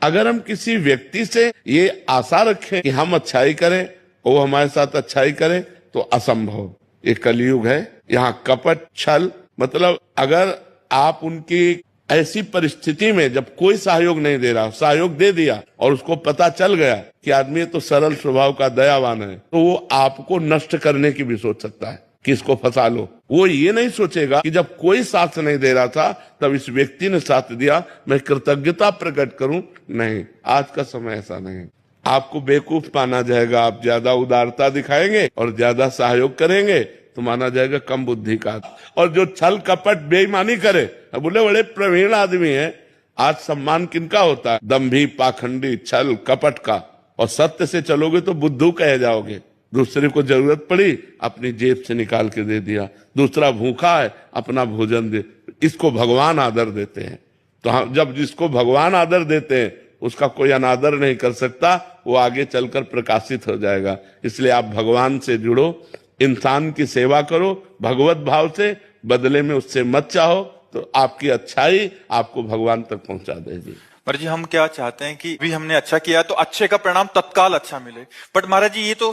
अगर हम किसी व्यक्ति से ये आशा रखें कि हम अच्छाई करें, वो हमारे साथ अच्छाई करे, तो असंभव। ये कलयुग है, यहाँ कपट छल, मतलब अगर आप उनकी ऐसी परिस्थिति में जब कोई सहयोग नहीं दे रहा, सहयोग दे दिया और उसको पता चल गया कि आदमी तो सरल स्वभाव का दयावान है, तो वो आपको नष्ट करने की भी सोच सकता है कि इसको फंसा लो। वो ये नहीं सोचेगा कि जब कोई साथ नहीं दे रहा था तब इस व्यक्ति ने साथ दिया, मैं कृतज्ञता प्रकट करूं। नहीं, आज का समय ऐसा नहीं। आपको बेवकूफ माना जाएगा, आप ज्यादा उदारता दिखाएंगे और ज्यादा सहयोग करेंगे तो माना जाएगा कम बुद्धि का। और जो छल कपट बेईमानी करे, बोले बड़े प्रवीण आदमी है। आज सम्मान किनका होता है? दंभी, पाखंडी, छल कपट का। और सत्य से चलोगे तो बुद्धू कहे जाओगे। दूसरे को जरूरत पड़ी, अपनी जेब से निकाल के दे दिया। दूसरा भूखा है, अपना भोजन दे। इसको भगवान आदर देते हैं। तो हम जब जिसको भगवान आदर देते हैं उसका कोई अनादर नहीं कर सकता, वो आगे चलकर प्रकाशित हो जाएगा। इसलिए आप भगवान से जुड़ो, इंसान की सेवा करो भगवत भाव से, बदले में उससे मत चाहो, तो आपकी अच्छाई आपको भगवान तक पहुंचा देगी। पर जी हम क्या चाहते हैं कि भी हमने अच्छा किया तो अच्छे का परिणाम तत्काल अच्छा मिले, बट महाराज जी ये तो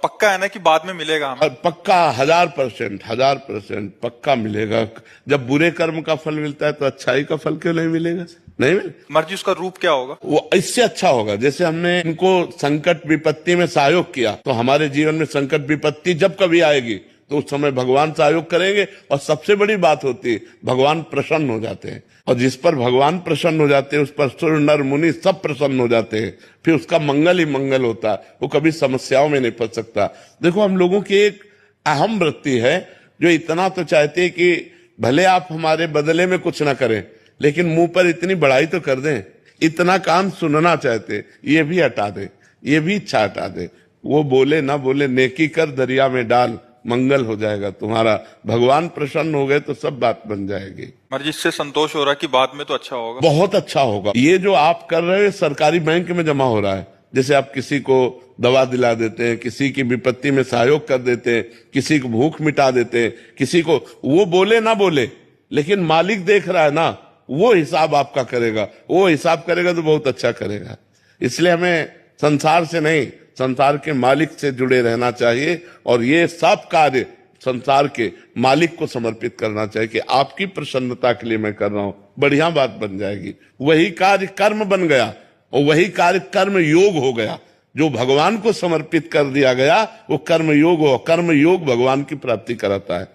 पक्का है ना कि बाद में मिलेगा हमें? पक्का 1000% पक्का मिलेगा। जब बुरे कर्म का फल मिलता है तो अच्छाई का फल क्यों नहीं मिलेगा? नहीं मिले। महाराज जी उसका रूप क्या होगा? वो इससे अच्छा होगा। जैसे हमने इनको संकट विपत्ति में सहयोग किया, तो हमारे जीवन में संकट विपत्ति जब कभी आएगी तो उस समय भगवान सहयोग करेंगे। और सबसे बड़ी बात होती है, भगवान प्रसन्न हो जाते हैं। और जिस पर भगवान प्रसन्न हो जाते हैं उस पर सुर नर मुनि सब प्रसन्न हो जाते हैं। फिर उसका मंगल ही मंगल होता है, वो कभी समस्याओं में नहीं फंस सकता। देखो, हम लोगों की एक अहम वृत्ति है जो इतना तो चाहते हैं कि भले आप हमारे बदले में कुछ ना करें, लेकिन मुंह पर इतनी बड़ाई तो कर दें। इतना काम सुनना चाहते, ये भी हटा दे, ये भी इच्छा हटा दे। वो बोले ना बोले, नेकी कर दरिया में डाल, मंगल हो जाएगा तुम्हारा। भगवान प्रसन्न हो गए तो सब बात बन जाएगी। महाराज जिससे संतोष हो रहा है कि बाद में तो अच्छा होगा, बहुत अच्छा होगा। ये जो आप कर रहे हैं सरकारी बैंक में जमा हो रहा है। जैसे आप किसी को दवा दिला देते हैं, किसी की विपत्ति में सहयोग कर देते हैं, किसी को भूख मिटा देते हैं, किसी को, वो बोले ना बोले लेकिन मालिक देख रहा है ना, वो हिसाब आपका करेगा। वो हिसाब करेगा तो बहुत अच्छा करेगा। इसलिए हमें संसार से नहीं, संसार के मालिक से जुड़े रहना चाहिए। और ये सब कार्य संसार के मालिक को समर्पित करना चाहिए कि आपकी प्रसन्नता के लिए मैं कर रहा हूं, बढ़िया बात बन जाएगी। वही कार्य कर्म बन गया और वही कार्य कर्म योग हो गया। जो भगवान को समर्पित कर दिया गया वो कर्म योग हो। कर्म योग भगवान की प्राप्ति कराता है।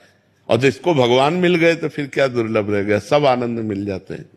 और जिसको भगवान मिल गए तो फिर क्या दुर्लभ रह गया, सब आनंद मिल जाते हैं।